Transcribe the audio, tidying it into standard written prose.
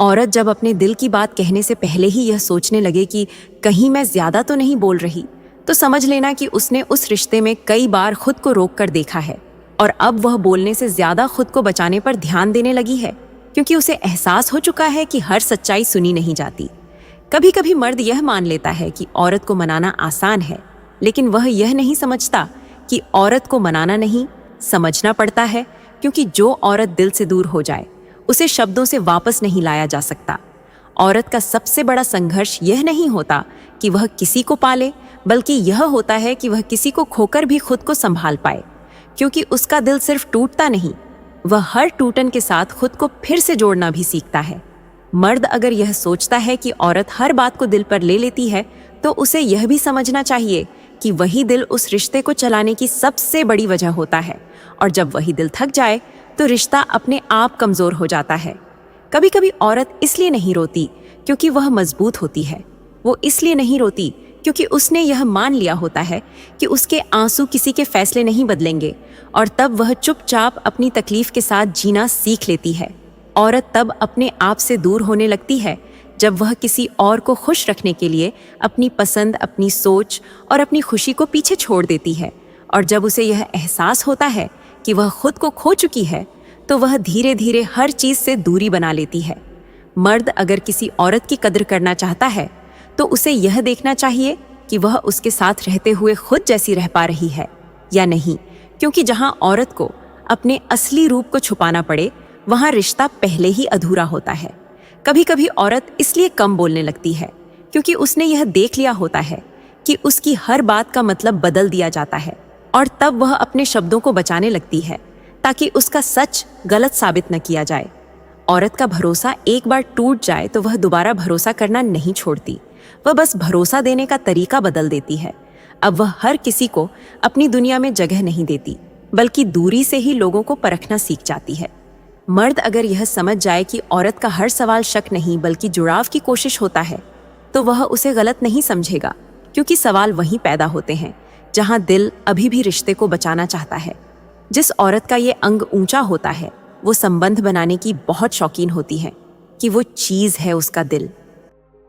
औरत जब अपने दिल की बात कहने से पहले ही यह सोचने लगे कि कहीं मैं ज्यादा तो नहीं बोल रही, तो समझ लेना कि उसने उस रिश्ते में कई बार खुद को रोक कर देखा है और अब वह बोलने से ज्यादा खुद को बचाने पर ध्यान देने लगी है, क्योंकि उसे एहसास हो चुका है कि हर सच्चाई सुनी नहीं जाती। कभी कभी मर्द यह मान लेता है कि औरत को मनाना आसान है, लेकिन वह यह नहीं समझता कि औरत को मनाना नहीं, समझना पड़ता है, क्योंकि जो औरत दिल से दूर हो जाए उसे शब्दों से वापस नहीं लाया जा सकता। औरत का सबसे बड़ा संघर्ष यह नहीं होता कि वह किसी को पाले, बल्कि यह होता है कि वह किसी को खोकर भी खुद को संभाल पाए, क्योंकि उसका दिल सिर्फ टूटता नहीं, वह हर टूटन के साथ खुद को फिर से जोड़ना भी सीखता है। मर्द अगर यह सोचता है कि औरत हर बात को दिल पर ले लेती है, तो उसे यह भी समझना चाहिए कि वही दिल उस रिश्ते को चलाने की सबसे बड़ी वजह होता है, और जब वही दिल थक जाए तो रिश्ता अपने आप कमजोर हो जाता है। कभी कभी औरत इसलिए नहीं रोती क्योंकि वह मजबूत होती है, वो इसलिए नहीं रोती क्योंकि उसने यह मान लिया होता है कि उसके आंसू किसी के फैसले नहीं बदलेंगे, और तब वह चुपचाप अपनी तकलीफ के साथ जीना सीख लेती है। औरत तब अपने आप से दूर होने लगती है जब वह किसी और को खुश रखने के लिए अपनी पसंद, अपनी सोच और अपनी खुशी को पीछे छोड़ देती है, और जब उसे यह एहसास होता है कि वह खुद को खो चुकी है, तो वह धीरे धीरे हर चीज से दूरी बना लेती है। मर्द अगर किसी औरत की कदर करना चाहता है, तो उसे यह देखना चाहिए कि वह उसके साथ रहते हुए खुद जैसी रह पा रही है या नहीं, क्योंकि जहां औरत को अपने असली रूप को छुपाना पड़े, वहां रिश्ता पहले ही अधूरा होता है। कभी कभी औरत इसलिए कम बोलने लगती है क्योंकि उसने यह देख लिया होता है कि उसकी हर बात का मतलब बदल दिया जाता है, और तब वह अपने शब्दों को बचाने लगती है ताकि उसका सच गलत साबित न किया जाए। औरत का भरोसा एक बार टूट जाए तो वह दोबारा भरोसा करना नहीं छोड़ती, वह बस भरोसा देने का तरीका बदल देती है। अब वह हर किसी को अपनी दुनिया में जगह नहीं देती, बल्कि दूरी से ही लोगों को परखना सीख जाती है। मर्द अगर यह समझ जाए कि औरत का हर सवाल शक नहीं बल्कि जुड़ाव की कोशिश होता है, तो वह उसे गलत नहीं समझेगा, क्योंकि सवाल वहीं पैदा होते हैं जहां दिल अभी भी रिश्ते को बचाना चाहता है। जिस औरत का ये अंग ऊंचा होता है, वो संबंध बनाने की बहुत शौकीन होती है कि वो चीज है उसका दिल।